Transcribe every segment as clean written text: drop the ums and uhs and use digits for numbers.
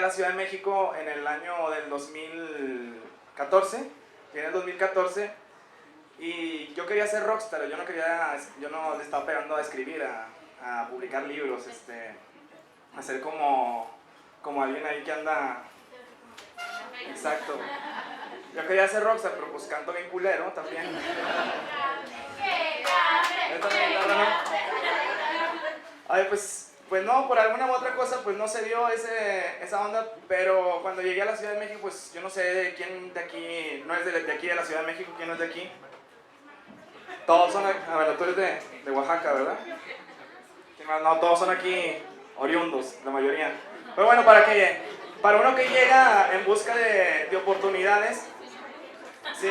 la Ciudad de México en el año del 2014, en el 2014, y yo quería ser rockstar, yo no le estaba pegando a escribir, a publicar libros, a ser como alguien ahí que anda, exacto. Yo quería ser rockstar, pero pues canto bien culero también. Ay, pues no, por alguna u otra cosa, pues no se dio esa onda, pero cuando llegué a la Ciudad de México, pues yo no sé quién de aquí, no es de aquí de la Ciudad de México, quién no es de aquí. Todos son, a ver, tú eres de Oaxaca, ¿verdad? No, todos son aquí oriundos, la mayoría. Pero bueno, para uno que llega en busca de oportunidades, sí,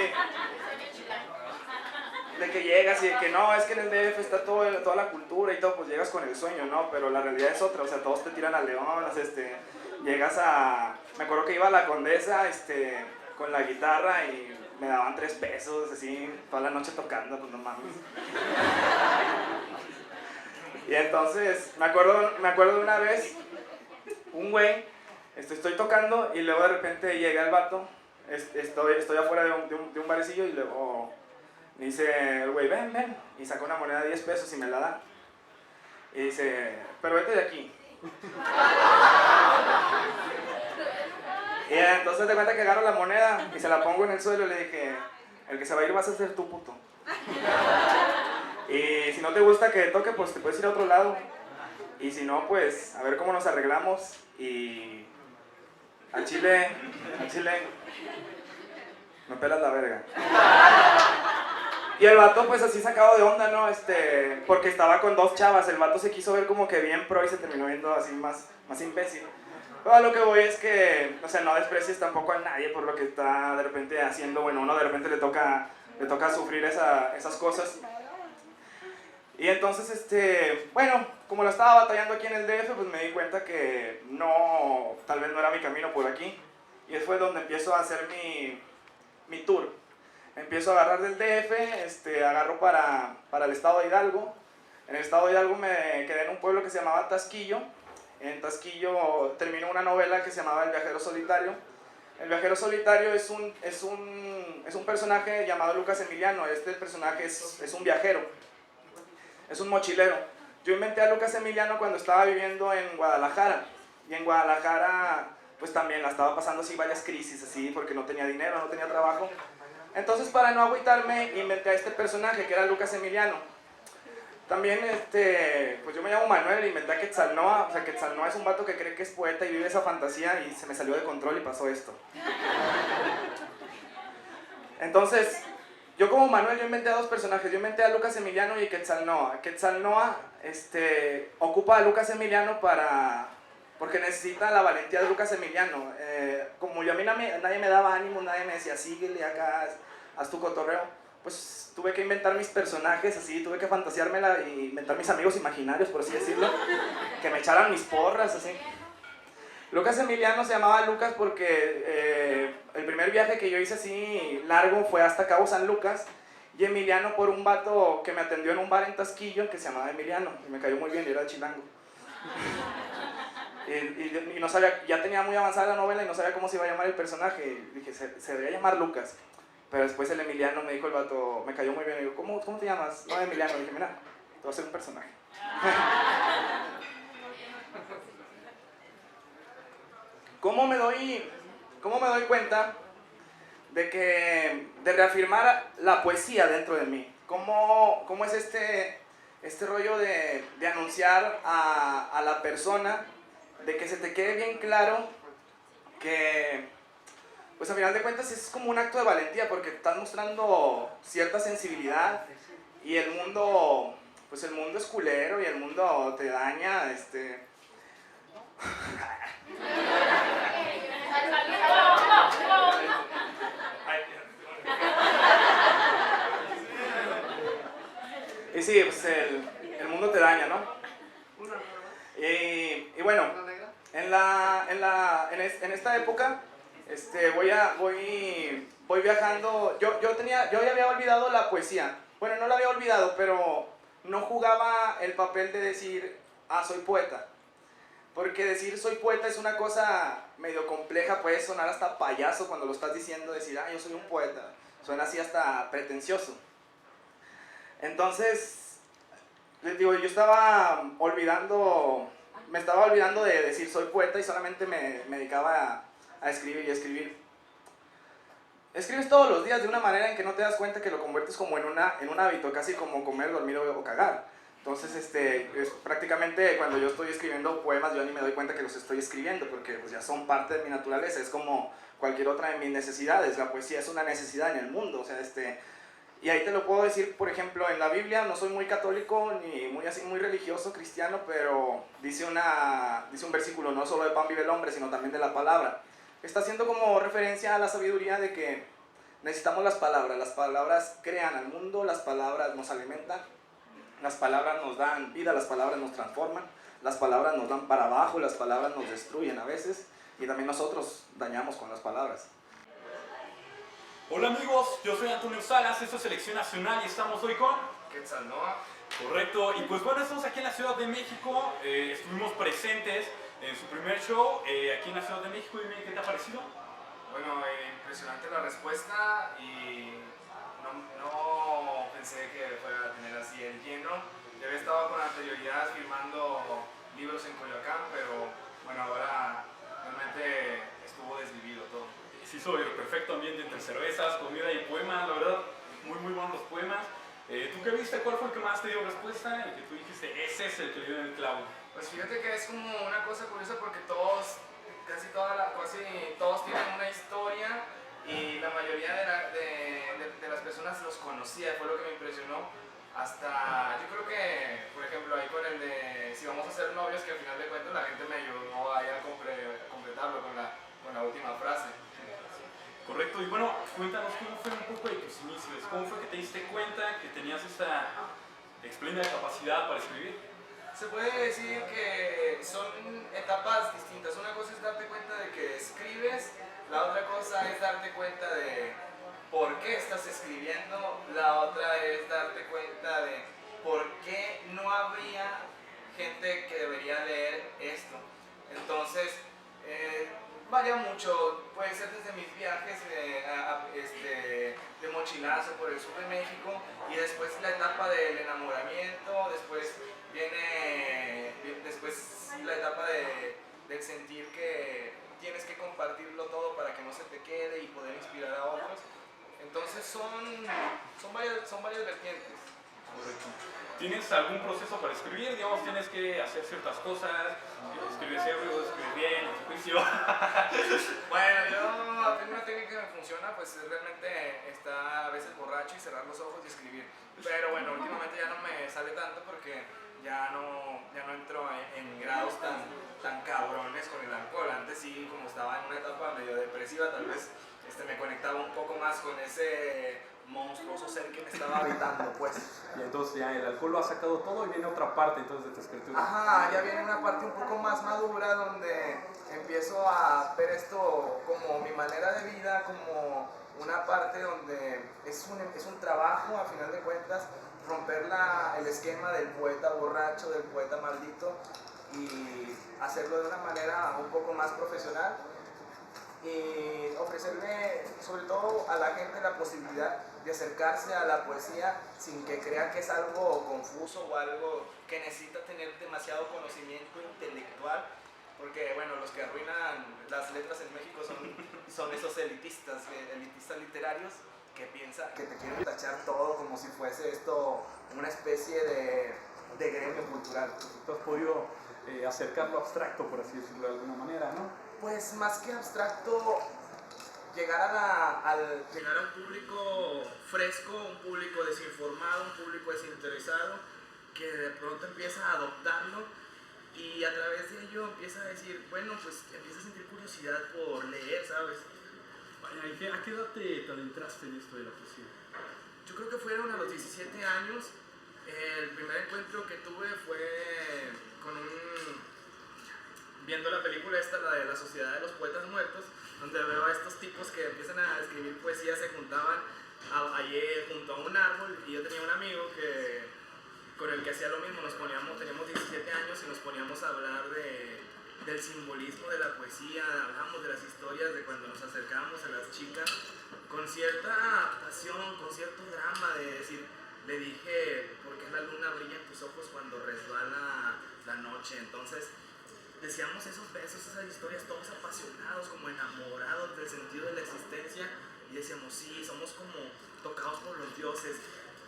de que llegas y de que no, es que en el DF está toda la cultura y todo, pues llegas con el sueño, ¿no? Pero la realidad es otra, o sea, todos te tiran al león, llegas me acuerdo que iba a la Condesa, con la guitarra y me daban 3 pesos, así, toda la noche tocando, pues no mames. Y entonces, me acuerdo de una vez, un güey, estoy tocando y luego de repente llega el vato, estoy afuera de un barecillo y luego me dice el güey, ven, y saca una moneda de 10 pesos y me la da. Y dice, pero vete de aquí. Y entonces te cuenta que agarro la moneda y se la pongo en el suelo y le dije, el que se va a ir vas a ser tú, puto. Y si no te gusta que toque, pues te puedes ir a otro lado. Y si no, pues a ver cómo nos arreglamos. Y al chile, me pelas la verga. Y el vato pues así sacado de onda, ¿no? Porque estaba con 2 chavas, el vato se quiso ver como que bien pro y se terminó viendo así más imbécil. Pero a lo que voy es que, o sea, no desprecies tampoco a nadie por lo que está de repente haciendo, bueno, uno de repente le toca sufrir esas cosas. Y entonces, bueno, como lo estaba batallando aquí en el DF, pues me di cuenta que tal vez no era mi camino por aquí. Y fue donde empiezo a hacer mi tour. Empiezo a agarrar del DF, agarro para el estado de Hidalgo. En el estado de Hidalgo me quedé en un pueblo que se llamaba Tasquillo. En Tasquillo terminó una novela que se llamaba El Viajero Solitario. El Viajero Solitario es un personaje llamado Lucas Emiliano. Este personaje es un viajero, es un mochilero. Yo inventé a Lucas Emiliano cuando estaba viviendo en Guadalajara. Y en Guadalajara pues también la estaba pasando así varias crisis, así, porque no tenía dinero, no tenía trabajo. Entonces, para no agüitarme, inventé a este personaje que era Lucas Emiliano. También, pues yo me llamo Manuel, inventé a Quetzalnoa. O sea, Quetzalnoa es un vato que cree que es poeta y vive esa fantasía y se me salió de control y pasó esto. Entonces, yo como Manuel, yo inventé a 2 personajes. Yo inventé a Lucas Emiliano y Quetzalnoa. Quetzalnoa, ocupa a Lucas Emiliano porque necesita la valentía de Lucas Emiliano. Como a mí nadie me daba ánimo, nadie me decía, síguele acá, haz tu cotorreo, pues tuve que inventar mis personajes, así, tuve que fantaseármela y inventar mis amigos imaginarios, por así decirlo, que me echaran mis porras, así. Lucas Emiliano se llamaba Lucas porque el primer viaje que yo hice así largo fue hasta Cabo San Lucas, y Emiliano por un vato que me atendió en un bar en Tasquillo que se llamaba Emiliano, y me cayó muy bien, y era de Chilango. Y no sabía, ya tenía muy avanzada la novela y no sabía cómo se iba a llamar el personaje. Y dije, se debería llamar Lucas. Pero después el Emiliano me dijo el vato, me cayó muy bien. Y digo, ¿cómo te llamas? No, Emiliano. Y dije, mira, te voy a hacer un personaje. ¿Cómo me doy cuenta de reafirmar la poesía dentro de mí? ¿Cómo es este rollo de anunciar a la persona, de que se te quede bien claro que, pues a final de cuentas es como un acto de valentía, porque estás mostrando cierta sensibilidad y el mundo es culero y el mundo te daña, Y sí, pues el mundo te daña, ¿no? Y bueno, en esta época, voy viajando. Yo ya había olvidado la poesía. Bueno, no la había olvidado, pero no jugaba el papel de decir, soy poeta. Porque decir soy poeta es una cosa medio compleja, puede sonar hasta payaso cuando lo estás diciendo, decir, yo soy un poeta. Suena así hasta pretencioso. Entonces, les digo, yo me estaba olvidando de decir soy poeta y solamente me dedicaba a escribir y escribir. Escribes todos los días de una manera en que no te das cuenta que lo conviertes como en un hábito, casi como comer, dormir o cagar. Entonces, es prácticamente cuando yo estoy escribiendo poemas, yo ni me doy cuenta que los estoy escribiendo, porque pues, ya son parte de mi naturaleza, es como cualquier otra de mis necesidades. La poesía es una necesidad en el mundo, o sea, y ahí te lo puedo decir, por ejemplo, en la Biblia, no soy muy católico ni muy religioso, cristiano, pero dice un versículo, no solo de pan vive el hombre, sino también de la palabra. Está haciendo como referencia a la sabiduría de que necesitamos las palabras crean al mundo, las palabras nos alimentan, las palabras nos dan vida, las palabras nos transforman, las palabras nos dan para abajo, las palabras nos destruyen a veces, y también nosotros dañamos con las palabras. Hola amigos, yo soy Antonio Salas, esto es Selección Nacional y estamos hoy con... Quetzal Noa. Correcto, y pues bueno, estamos aquí en la Ciudad de México, estuvimos presentes en su primer show aquí en la Ciudad de México. Dime, ¿qué te ha parecido? Bueno, impresionante la respuesta y no pensé que fuera a tener así el lleno. Ya había estado con anterioridad firmando libros en Coyoacán, pero bueno, ahora realmente estuvo desvivido todo. Se hizo el perfecto ambiente entre cervezas, comida y poemas, la verdad, muy buenos los poemas. ¿Tú qué viste? ¿Cuál fue el que más te dio respuesta? El que tú dijiste, ese es el que le dio en el clavo. Pues fíjate que es como una cosa curiosa porque casi todos tienen una historia y la mayoría de las personas los conocía, fue lo que me impresionó. Hasta, yo creo que, por ejemplo, ahí con el de si vamos a ser novios, que al final de cuentas la gente me ayudó ahí a completarlo con la última frase. Correcto, y bueno, cuéntanos cómo fue un poco de tus inicios, cómo fue que te diste cuenta que tenías esta espléndida capacidad para escribir. Se puede decir que son etapas distintas. Una cosa es darte cuenta de que escribes, la otra cosa es darte cuenta de por qué estás escribiendo, la otra es darte cuenta de por qué no habría gente que debería leer esto. Entonces, varía mucho, puede ser desde mis viajes de mochilazo por el sur de México y después la etapa del enamoramiento, después viene la etapa del sentir que tienes que compartirlo todo para que no se te quede y poder inspirar a otros. Entonces son varias vertientes. Correcto. ¿Tienes algún proceso para escribir? Digamos, tienes que hacer ciertas cosas, escribir ebrio, escribir bien, en tu juicio. Bueno, yo tengo una técnica que me funciona, pues realmente está a veces borracho y cerrar los ojos y escribir. Pero bueno, últimamente ya no me sale tanto porque ya no entro en grados tan cabrones con el alcohol. Antes sí, como estaba en una etapa medio depresiva, tal vez me conectaba un poco más con ese monstruoso ser que me estaba habitando, pues. Y entonces ya el alcohol lo ha sacado todo y viene otra parte entonces de tu escritura. Ajá, ya viene una parte un poco más madura donde empiezo a ver esto como mi manera de vida, como una parte donde es un trabajo, a final de cuentas, romper el esquema del poeta borracho, del poeta maldito y hacerlo de una manera un poco más profesional y ofrecerle sobre todo a la gente la posibilidad de acercarse a la poesía sin que crea que es algo confuso o algo que necesita tener demasiado conocimiento intelectual, porque bueno, los que arruinan las letras en México son esos elitistas literarios que piensan que te quieren tachar todo como si fuese esto una especie de gremio cultural. Tú has podido acercar lo abstracto, por así decirlo de alguna manera, ¿no? Pues más que abstracto, llegar a un público fresco, un público desinformado, un público desinteresado, que de pronto empieza a adoptarlo y a través de ello empieza a decir, bueno, pues empieza a sentir curiosidad por leer, ¿sabes? Vaya, ¿a qué edad te adentraste en esto de la poesía? Yo creo que fueron a los 17 años. El primer encuentro que tuve fue viendo la película la de la Sociedad de los Poetas Muertos, donde veo a estos tipos que empiezan a escribir poesía, se juntaban allí junto a un árbol y yo tenía un amigo con el que hacía lo mismo, teníamos 17 años y nos poníamos a hablar del simbolismo de la poesía, hablamos de las historias de cuando nos acercábamos a las chicas, con cierta pasión, con cierto drama de decir, le dije, ¿por qué la luna brilla en tus ojos cuando resbala la noche? Entonces, decíamos esos besos, esas historias, todos apasionados, como enamorados del sentido de la existencia, y decíamos, sí, somos como tocados por los dioses,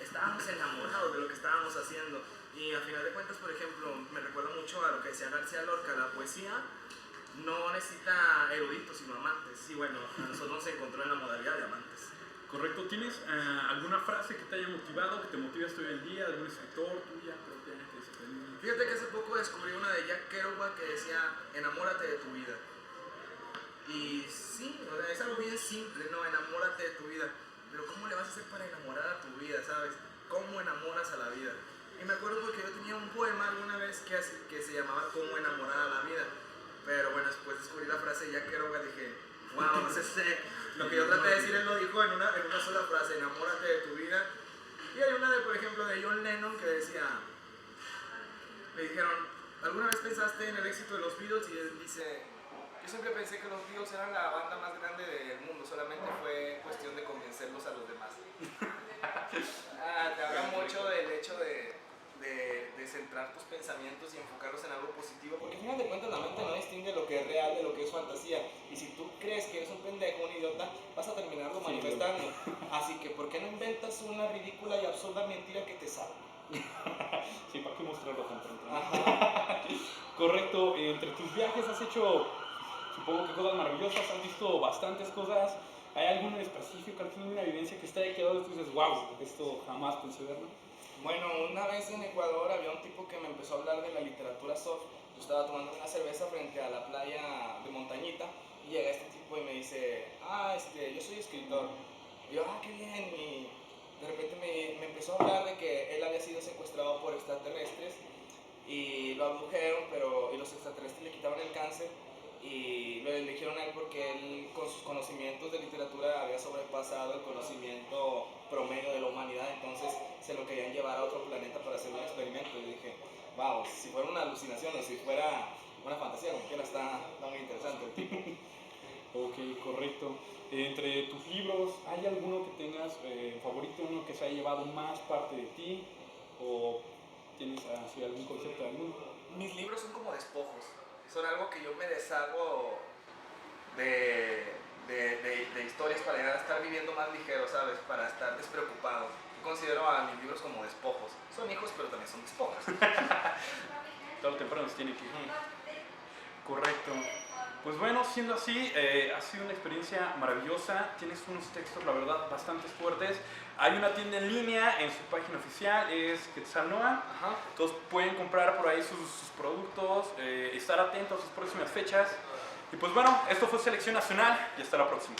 estábamos enamorados de lo que estábamos haciendo. Y al final de cuentas, por ejemplo, me recuerda mucho a lo que decía García Lorca, la poesía no necesita eruditos sino amantes. Y bueno, a nosotros nos encontró en la modalidad de amantes. Correcto. ¿Tienes alguna frase que te haya motivado, que te motive hoy en día, algún escritor tuya propia que se te anime? Fíjate que hace poco descubrí una de Jack Kerouac que decía, enamórate de tu vida. Y sí, o sea, es algo bien simple, ¿no? Enamórate de tu vida. Pero ¿cómo le vas a hacer para enamorar a tu vida, sabes? ¿Cómo enamoras a la vida? Y me acuerdo porque yo tenía un poema alguna vez que se llamaba Cómo enamorar a la vida. Pero bueno, después descubrí la frase de Jack Kerouac y dije, wow, no sé, lo que yo traté de decir él lo dijo en una sola frase, enamórate de tu vida. Y hay una de, por ejemplo, de John Lennon que decía, le dijeron, ¿alguna vez pensaste en el éxito de los Beatles? Y él dice, yo siempre pensé que los Beatles eran la banda más grande del mundo, solamente fue cuestión de convencerlos a los demás. Te habla mucho del hecho de centrar tus pensamientos y enfocarlos en algo positivo, porque al final de cuentas la mente no distingue lo que es real de lo que es fantasía, y si tú crees que eres un pendejo, un idiota, vas a terminarlo manifestando. Así que ¿por qué no inventas una ridícula y absurda mentira que te salve? Sí, ¿para qué mostrarlo tan pronto? Correcto. Entre tus viajes has hecho, supongo que cosas maravillosas, has visto bastantes cosas. ¿Hay alguno en específico, alguna vivencia que te haya quedado y tú dices, wow, esto jamás pensé verlo? Bueno, una vez en Ecuador había un tipo que me empezó a hablar de la literatura soft. Yo estaba tomando una cerveza frente a la playa de Montañita y llega este tipo y me dice, yo soy escritor. Y yo, qué bien. Y de repente me empezó a hablar de que él había sido secuestrado por extraterrestres y lo abdujeron, y los extraterrestres le quitaban el cáncer y lo eligieron a él porque él con sus conocimientos de literatura había sobrepasado el conocimiento promedio de la humanidad, entonces se lo querían llevar a otro planeta para hacer un experimento. Y dije, wow, si fuera una alucinación o si fuera una fantasía, como quiera, está muy interesante el tipo. Ok, correcto. Entre tus libros, ¿hay alguno que tengas favorito, uno que se haya llevado más parte de ti? ¿O tienes así algún concepto de alguno? Mis libros son como despojos, son algo que yo me deshago de historias para llegar a estar viviendo más ligero, ¿sabes? Para estar despreocupado. Yo considero a mis libros como despojos. Son hijos, pero también son despojos. Tarde o temprano se tiene que ir. Correcto. Pues bueno, siendo así, ha sido una experiencia maravillosa. Tienes unos textos, la verdad, bastante fuertes. Hay una tienda en línea en su página oficial, es Quetzalnoa. Entonces pueden comprar por ahí sus productos, estar atentos a sus próximas fechas. Y pues bueno, esto fue Selección Nacional y hasta la próxima.